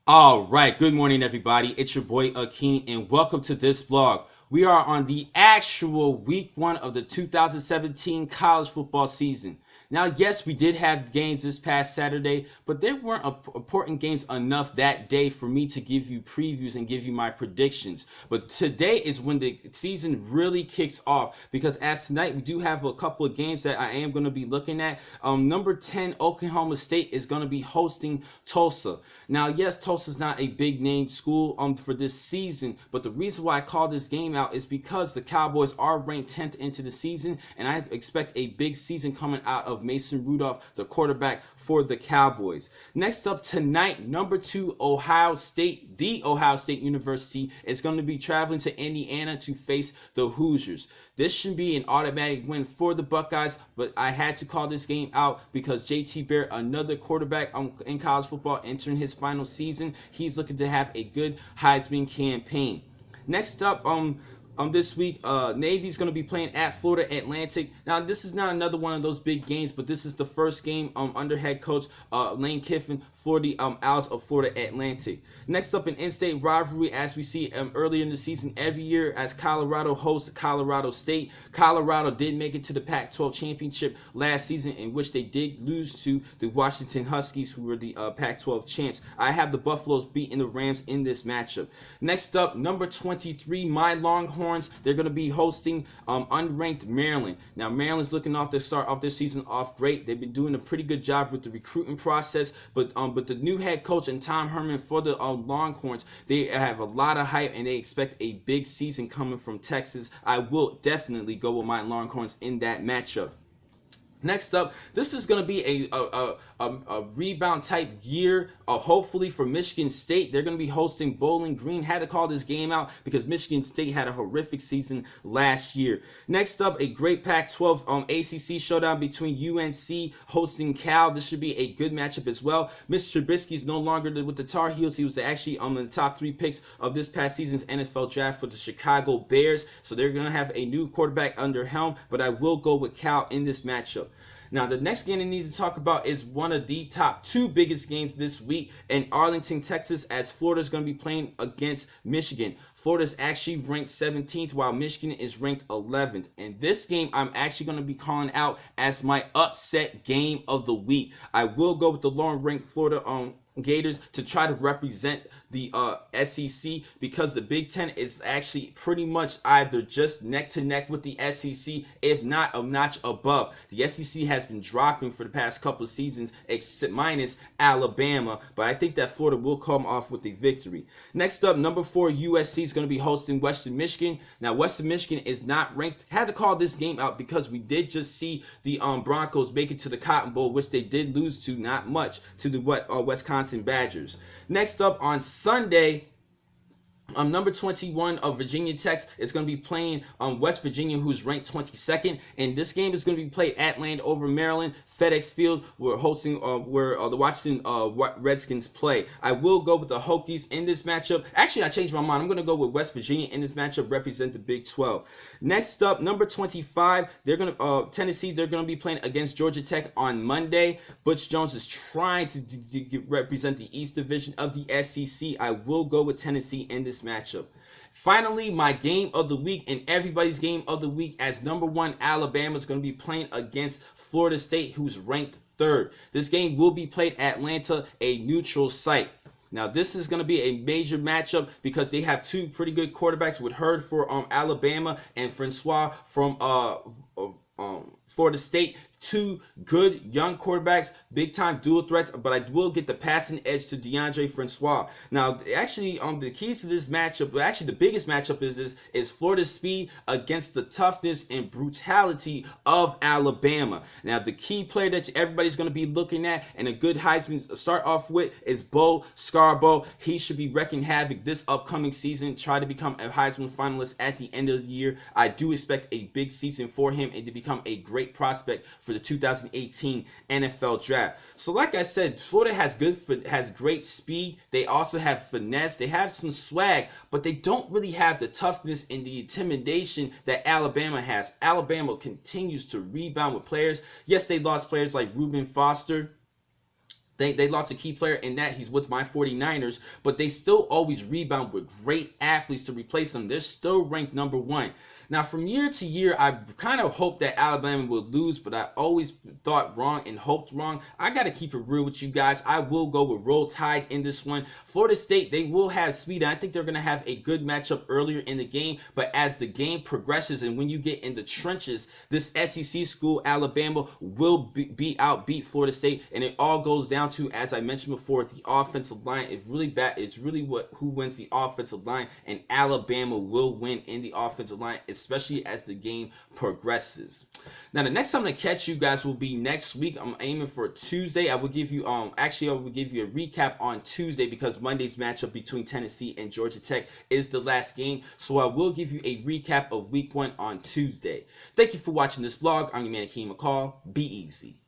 All right, good morning, everybody. It's your boy Akeem, and welcome to this vlog. We are on the actual week one of the 2017 college football season. Now, yes, we did have games this past Saturday, but there weren't important games enough that day for me to give you previews and give you my predictions. But today is when the season really kicks off because as tonight we do have a couple of games that I am going to be looking at. Number 10, Oklahoma State is going to be hosting Tulsa. Now, yes, Tulsa's not a big name school for this season, but the reason why I call this game out is because the Cowboys are ranked 10th into the season, and I expect a big season coming out of Mason Rudolph, the quarterback for the Cowboys. Next up tonight, number 2, Ohio State, the Ohio State University, is going to be traveling to Indiana to face the Hoosiers. This should be an automatic win for the Buckeyes, but I had to call this game out because JT Barrett, another quarterback in college football, entering his final season, he's looking to have a good Heisman campaign. Next up, this week, Navy's going to be playing at Florida Atlantic. Now, this is not another one of those big games, but this is the first game under head coach Lane Kiffin for the Owls of Florida Atlantic. Next up, an in-state rivalry, as we see earlier in the season every year, as Colorado hosts Colorado State. Colorado did make it to the Pac-12 championship last season, in which they did lose to the Washington Huskies, who were the Pac-12 champs. I have the Buffaloes beating the Rams in this matchup. Next up, number 23, my Longhorns. They're going to be hosting unranked Maryland. Now, Maryland's looking to start off their season off great. They've been doing a pretty good job with the recruiting process, but the new head coach and Tom Herman for the Longhorns, they have a lot of hype and they expect a big season coming from Texas. I will definitely go with my Longhorns in that matchup. Next up, this is going to be a rebound type year, hopefully for Michigan State. They're going to be hosting Bowling Green. Had to call this game out because Michigan State had a horrific season last year. Next up, a great Pac-12 ACC showdown between UNC hosting Cal. This should be a good matchup as well. Mr. Trubisky's no longer with the Tar Heels. He was actually in the top 3 picks of this past season's NFL draft for the Chicago Bears. So they're going to have a new quarterback under helm, but I will go with Cal in this matchup. Now, the next game I need to talk about is one of the top 2 biggest games this week in Arlington, Texas, as Florida's going to be playing against Michigan. Florida's actually ranked 17th, while Michigan is ranked 11th. And this game, I'm actually going to be calling out as my upset game of the week. I will go with the lower-ranked Florida Gators to try to represent the SEC, because the Big Ten is actually pretty much either just neck to neck with the SEC, if not a notch above. The SEC has been dropping for the past couple of seasons, except minus Alabama, but I think that Florida will come off with a victory. Next up, number 4, USC is going to be hosting Western Michigan. Now, Western Michigan is not ranked. Had to call this game out because we did just see the Broncos make it to the Cotton Bowl, which they did lose to, not much, to the Wisconsin Badgers. Next up on Sunday, number 21 of Virginia Tech is going to be playing West Virginia, who's ranked 22nd, and this game is going to be played at Landover, Maryland, FedEx Field. We're hosting where the Washington Redskins play. I will go with the Hokies in this matchup. Actually, I changed my mind. I'm going to go with West Virginia in this matchup, represent the Big 12. Next up, number 25, they're going to Tennessee. They're going to be playing against Georgia Tech on Monday. Butch Jones is trying to represent the East Division of the SEC. I will go with Tennessee in this matchup. Finally, my game of the week and everybody's game of the week, as number 1 Alabama is going to be playing against Florida State, who's ranked 3rd. This game will be played at Atlanta, a neutral site. Now, this is going to be a major matchup because they have 2 pretty good quarterbacks, with Hurd for Alabama and Francois from Florida State. 2 good young quarterbacks, big time dual threats, but I will get the passing edge to DeAndre Francois. Now, actually, the keys to this matchup, actually the biggest matchup is Florida's speed against the toughness and brutality of Alabama. Now, the key player that everybody's going to be looking at and a good Heisman to start off with is Bo Scarborough. He should be wrecking havoc this upcoming season, try to become a Heisman finalist at the end of the year. I do expect a big season for him and to become a great prospect for the 2018 NFL Draft. So like I said, Florida has great speed. They also have finesse. They have some swag, but they don't really have the toughness and the intimidation that Alabama has. Alabama continues to rebound with players. Yes, they lost players like Reuben Foster, They lost a key player in that he's with my 49ers, but they still always rebound with great athletes to replace them. They're still ranked number 1. Now, from year to year, I kind of hoped that Alabama would lose, but I always thought wrong and hoped wrong. I got to keep it real with you guys. I will go with Roll Tide in this one. Florida State, they will have speed. I think they're going to have a good matchup earlier in the game, but as the game progresses and when you get in the trenches, this SEC school, Alabama, will beat Florida State, and it all goes down to, as I mentioned before, the offensive line. It's really bad. It's really who wins the offensive line, and Alabama will win in the offensive line, especially as the game progresses. Now, the next time to catch you guys will be next week. I'm aiming for Tuesday. I will give you a recap on Tuesday because Monday's matchup between Tennessee and Georgia Tech is the last game. So I will give you a recap of week 1 on Tuesday. Thank you for watching this vlog. I'm your man, Akeem McCall. Be easy.